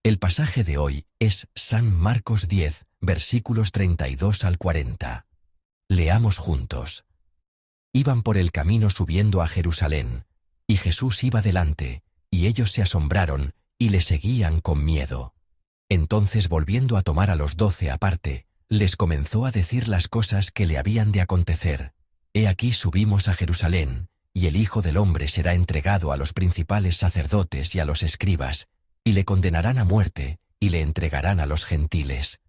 El pasaje de hoy es San Marcos 10, versículos 32 al 40. Leamos juntos. Iban por el camino subiendo a Jerusalén, y Jesús iba delante, y ellos se asombraron, y le seguían con miedo. Entonces, volviendo a tomar a los 12 aparte, les comenzó a decir las cosas que le habían de acontecer. He aquí subimos a Jerusalén, y el Hijo del Hombre será entregado a los principales sacerdotes y a los escribas, y le condenarán a muerte, y le entregarán a los gentiles.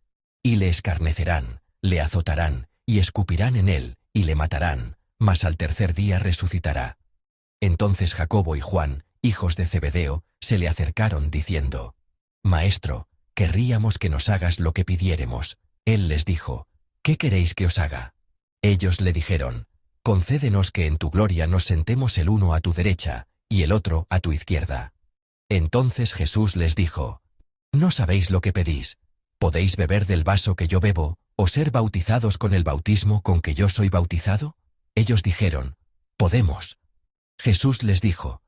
Y le escarnecerán, le azotarán, y escupirán en él, y le matarán, mas al tercer día resucitará. Entonces Jacobo y Juan, hijos de Zebedeo, se le acercaron diciendo: Maestro, querríamos que nos hagas lo que pidiéremos. Él les dijo: ¿Qué queréis que os haga? Ellos le dijeron: Concédenos que en tu gloria nos sentemos el uno a tu derecha, y el otro a tu izquierda. Entonces Jesús les dijo: ¿No sabéis lo que pedís? ¿Podéis beber del vaso que yo bebo, o ser bautizados con el bautismo con que yo soy bautizado? Ellos dijeron: Podemos. Jesús les dijo: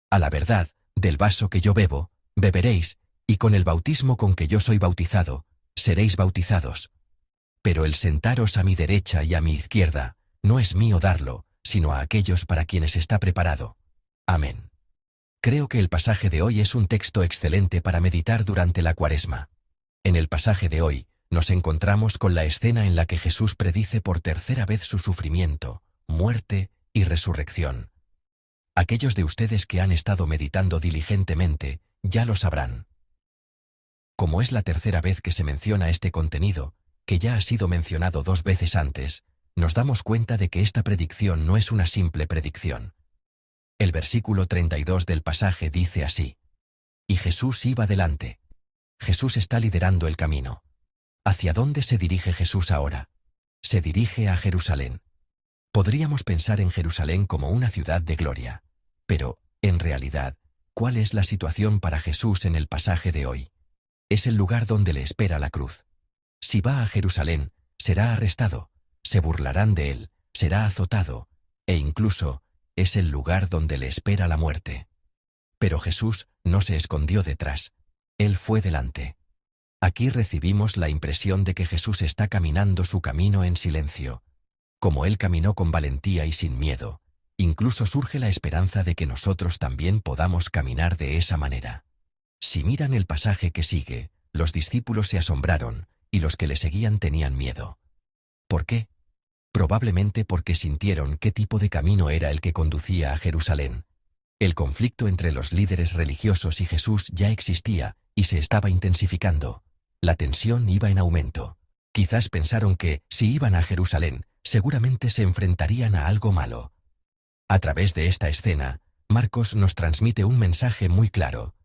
A la verdad, del vaso que yo bebo, beberéis, y con el bautismo con que yo soy bautizado, seréis bautizados. Pero el sentaros a mi derecha y a mi izquierda, no es mío darlo, sino a aquellos para quienes está preparado. Amén. Creo que el pasaje de hoy es un texto excelente para meditar durante la Cuaresma. En el pasaje de hoy, nos encontramos con la escena en la que Jesús predice por tercera vez su sufrimiento, muerte y resurrección. Aquellos de ustedes que han estado meditando diligentemente, ya lo sabrán. Como es la tercera vez que se menciona este contenido, que ya ha sido mencionado 2 veces antes, nos damos cuenta de que esta predicción no es una simple predicción. El versículo 32 del pasaje dice así: Y Jesús iba delante. Jesús está liderando el camino. ¿Hacia dónde se dirige Jesús ahora? Se dirige a Jerusalén. Podríamos pensar en Jerusalén como una ciudad de gloria. Pero, en realidad, ¿cuál es la situación para Jesús en el pasaje de hoy? Es el lugar donde le espera la cruz. Si va a Jerusalén, será arrestado, se burlarán de él, será azotado, e incluso es el lugar donde le espera la muerte. Pero Jesús no se escondió detrás. Él fue delante. Aquí recibimos la impresión de que Jesús está caminando su camino en silencio. Como Él caminó con valentía y sin miedo, incluso surge la esperanza de que nosotros también podamos caminar de esa manera. Si miran el pasaje que sigue, los discípulos se asombraron, y los que le seguían tenían miedo. ¿Por qué? Probablemente porque sintieron qué tipo de camino era el que conducía a Jerusalén. El conflicto entre los líderes religiosos y Jesús ya existía, y se estaba intensificando. La tensión iba en aumento. Quizás pensaron que, si iban a Jerusalén, seguramente se enfrentarían a algo malo. A través de esta escena, Marcos nos transmite un mensaje muy claro.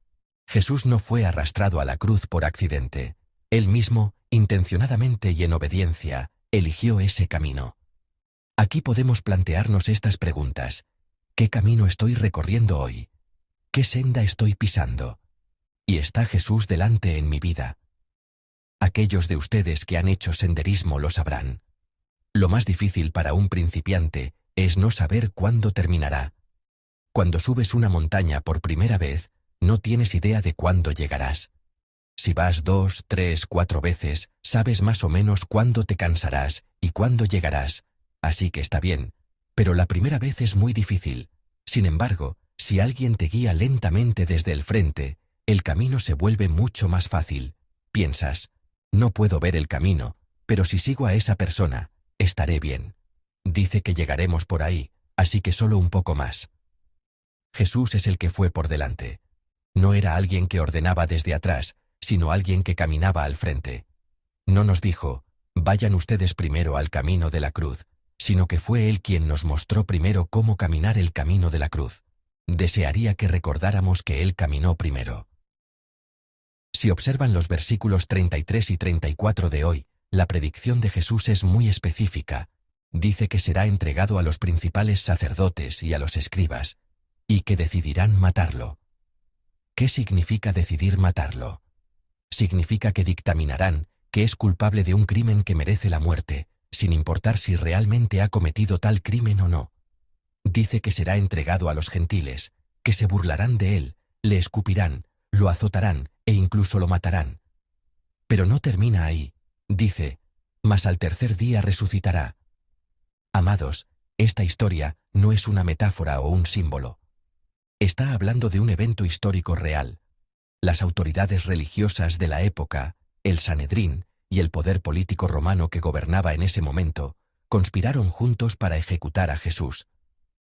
Jesús no fue arrastrado a la cruz por accidente. Él mismo, intencionadamente y en obediencia, eligió ese camino. Aquí podemos plantearnos estas preguntas. ¿Qué camino estoy recorriendo hoy? ¿Qué senda estoy pisando? ¿Y está Jesús delante en mi vida? Aquellos de ustedes que han hecho senderismo lo sabrán. Lo más difícil para un principiante es no saber cuándo terminará. Cuando subes una montaña por primera vez, no tienes idea de cuándo llegarás. Si vas 2, 3, 4 veces, sabes más o menos cuándo te cansarás y cuándo llegarás, así que está bien, pero la primera vez es muy difícil. Sin embargo, si alguien te guía lentamente desde el frente, el camino se vuelve mucho más fácil. Piensas: no puedo ver el camino, pero si sigo a esa persona, estaré bien. Dice que llegaremos por ahí, así que solo un poco más. Jesús es el que fue por delante. No era alguien que ordenaba desde atrás, sino alguien que caminaba al frente. No nos dijo: vayan ustedes primero al camino de la cruz, sino que fue Él quien nos mostró primero cómo caminar el camino de la cruz. Desearía que recordáramos que Él caminó primero. Si observan los versículos 33 y 34 de hoy, la predicción de Jesús es muy específica. Dice que será entregado a los principales sacerdotes y a los escribas, y que decidirán matarlo. ¿Qué significa decidir matarlo? Significa que dictaminarán que es culpable de un crimen que merece la muerte, sin importar si realmente ha cometido tal crimen o no. Dice que será entregado a los gentiles, que se burlarán de él, le escupirán, lo azotarán e incluso lo matarán. Pero no termina ahí. Dice, mas al tercer día resucitará. Amados, esta historia no es una metáfora o un símbolo. Está hablando de un evento histórico real. Las autoridades religiosas de la época, el Sanedrín y el poder político romano que gobernaba en ese momento, conspiraron juntos para ejecutar a Jesús.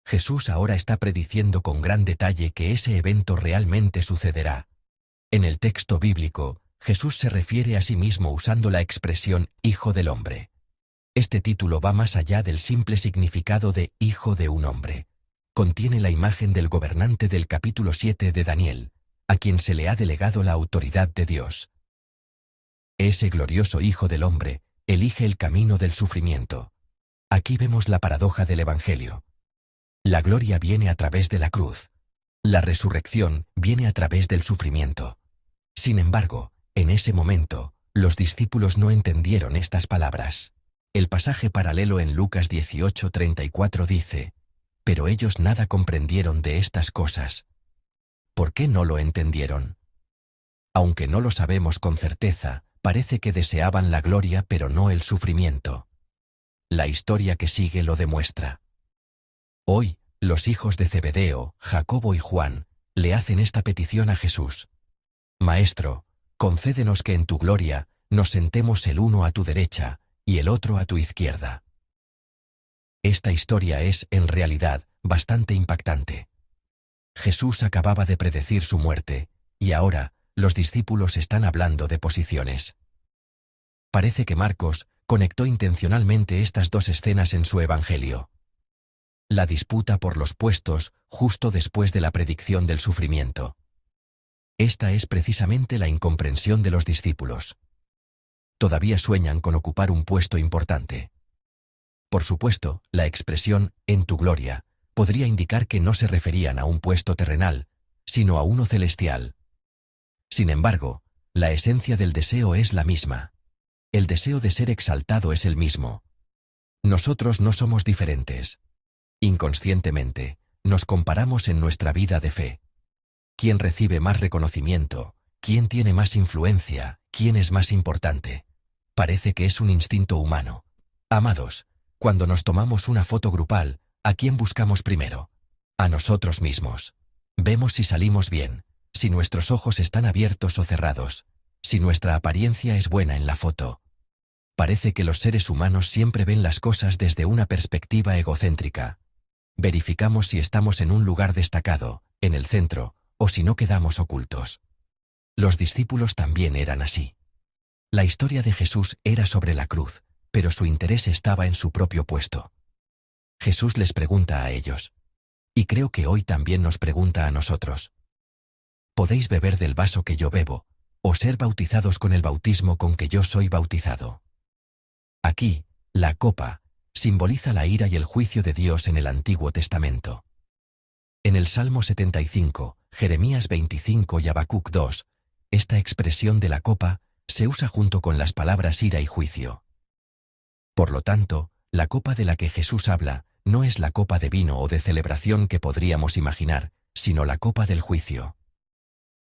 Jesús ahora está prediciendo con gran detalle que ese evento realmente sucederá. En el texto bíblico, Jesús se refiere a sí mismo usando la expresión Hijo del Hombre. Este título va más allá del simple significado de Hijo de un hombre. Contiene la imagen del gobernante del capítulo 7 de Daniel, a quien se le ha delegado la autoridad de Dios. Ese glorioso Hijo del Hombre elige el camino del sufrimiento. Aquí vemos la paradoja del Evangelio. La gloria viene a través de la cruz. La resurrección viene a través del sufrimiento. Sin embargo, en ese momento, los discípulos no entendieron estas palabras. El pasaje paralelo en Lucas 18:34 dice, pero ellos nada comprendieron de estas cosas. ¿Por qué no lo entendieron? Aunque no lo sabemos con certeza, parece que deseaban la gloria pero no el sufrimiento. La historia que sigue lo demuestra. Hoy, los hijos de Zebedeo, Jacobo y Juan, le hacen esta petición a Jesús. Maestro, concédenos que en tu gloria nos sentemos el uno a tu derecha y el otro a tu izquierda. Esta historia es, en realidad, bastante impactante. Jesús acababa de predecir su muerte, y ahora, los discípulos están hablando de posiciones. Parece que Marcos conectó intencionalmente estas dos escenas en su Evangelio. La disputa por los puestos justo después de la predicción del sufrimiento. Esta es precisamente la incomprensión de los discípulos. Todavía sueñan con ocupar un puesto importante. Por supuesto, la expresión «en tu gloria» podría indicar que no se referían a un puesto terrenal, sino a uno celestial. Sin embargo, la esencia del deseo es la misma. El deseo de ser exaltado es el mismo. Nosotros no somos diferentes. Inconscientemente, nos comparamos en nuestra vida de fe. ¿Quién recibe más reconocimiento? ¿Quién tiene más influencia? ¿Quién es más importante? Parece que es un instinto humano. Amados, cuando nos tomamos una foto grupal, ¿a quién buscamos primero? A nosotros mismos. Vemos si salimos bien, si nuestros ojos están abiertos o cerrados, si nuestra apariencia es buena en la foto. Parece que los seres humanos siempre ven las cosas desde una perspectiva egocéntrica. Verificamos si estamos en un lugar destacado, en el centro, o si no quedamos ocultos. Los discípulos también eran así. La historia de Jesús era sobre la cruz, pero su interés estaba en su propio puesto. Jesús les pregunta a ellos. Y creo que hoy también nos pregunta a nosotros. ¿Podéis beber del vaso que yo bebo, o ser bautizados con el bautismo con que yo soy bautizado? Aquí, la copa simboliza la ira y el juicio de Dios en el Antiguo Testamento. En el Salmo 75, Jeremías 25 y Habacuc 2, esta expresión de la copa se usa junto con las palabras ira y juicio. Por lo tanto, la copa de la que Jesús habla no es la copa de vino o de celebración que podríamos imaginar, sino la copa del juicio.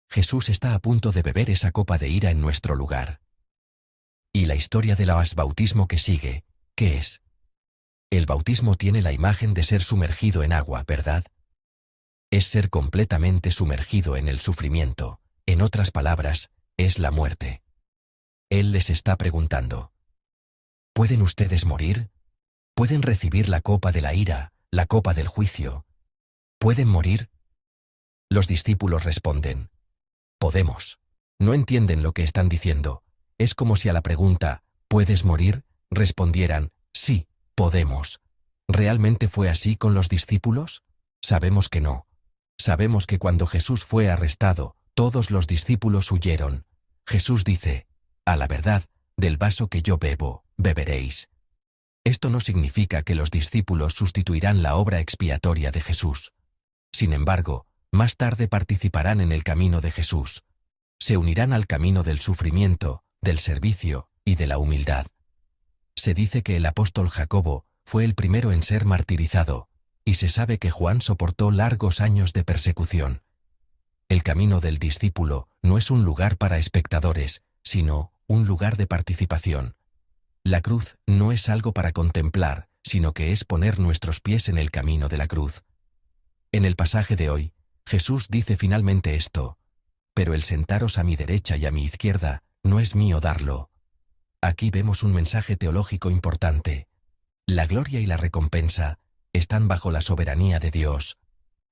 Jesús está a punto de beber esa copa de ira en nuestro lugar. Y la historia del bautismo que sigue, ¿qué es? El bautismo tiene la imagen de ser sumergido en agua, ¿verdad? Es ser completamente sumergido en el sufrimiento, en otras palabras, es la muerte. Él les está preguntando. ¿Pueden ustedes morir? ¿Pueden recibir la copa de la ira, la copa del juicio? ¿Pueden morir? Los discípulos responden. Podemos. No entienden lo que están diciendo. Es como si a la pregunta, ¿puedes morir?, respondieran, sí, podemos. ¿Realmente fue así con los discípulos? Sabemos que no. Sabemos que cuando Jesús fue arrestado, todos los discípulos huyeron. Jesús dice, a la verdad, del vaso que yo bebo, beberéis. Esto no significa que los discípulos sustituirán la obra expiatoria de Jesús. Sin embargo, más tarde participarán en el camino de Jesús. Se unirán al camino del sufrimiento, del servicio y de la humildad. Se dice que el apóstol Jacobo fue el primero en ser martirizado, y se sabe que Juan soportó largos años de persecución. El camino del discípulo no es un lugar para espectadores, sino un lugar de participación. La cruz no es algo para contemplar, sino que es poner nuestros pies en el camino de la cruz. En el pasaje de hoy, Jesús dice finalmente esto: pero el sentaros a mi derecha y a mi izquierda, no es mío darlo. Aquí vemos un mensaje teológico importante. La gloria y la recompensa están bajo la soberanía de Dios.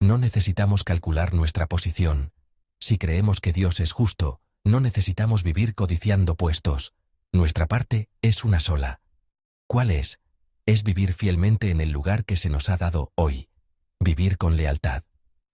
No necesitamos calcular nuestra posición. Si creemos que Dios es justo, no necesitamos vivir codiciando puestos. Nuestra parte es una sola. ¿Cuál es? Es vivir fielmente en el lugar que se nos ha dado hoy. Vivir con lealtad.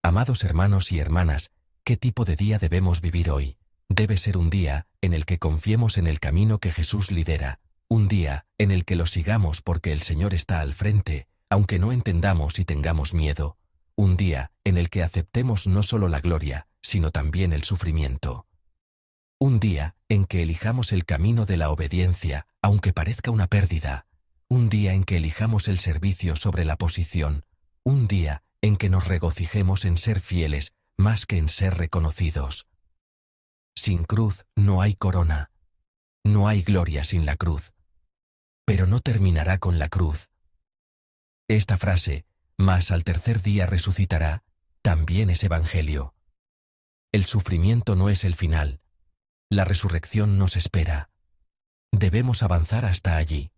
Amados hermanos y hermanas, ¿qué tipo de día debemos vivir hoy? Debe ser un día en el que confiemos en el camino que Jesús lidera, un día en el que lo sigamos porque el Señor está al frente, aunque no entendamos y tengamos miedo, un día en el que aceptemos no solo la gloria, sino también el sufrimiento. Un día en que elijamos el camino de la obediencia, aunque parezca una pérdida, un día en que elijamos el servicio sobre la posición, un día en que nos regocijemos en ser fieles más que en ser reconocidos. Sin cruz no hay corona. No hay gloria sin la cruz. Pero no terminará con la cruz. Esta frase, mas al tercer día resucitará, también es evangelio. El sufrimiento no es el final. La resurrección nos espera. Debemos avanzar hasta allí.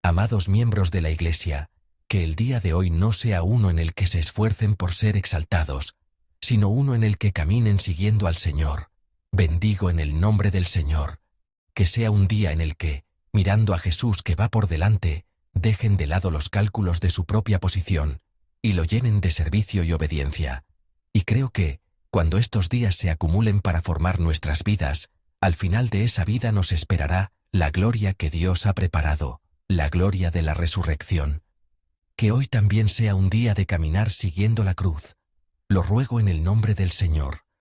Amados miembros de la Iglesia, que el día de hoy no sea uno en el que se esfuercen por ser exaltados, sino uno en el que caminen siguiendo al Señor. Bendigo en el nombre del Señor. Que sea un día en el que, mirando a Jesús que va por delante, dejen de lado los cálculos de su propia posición, y lo llenen de servicio y obediencia. Y creo que, cuando estos días se acumulen para formar nuestras vidas, al final de esa vida nos esperará la gloria que Dios ha preparado, la gloria de la resurrección. Que hoy también sea un día de caminar siguiendo la cruz. Lo ruego en el nombre del Señor.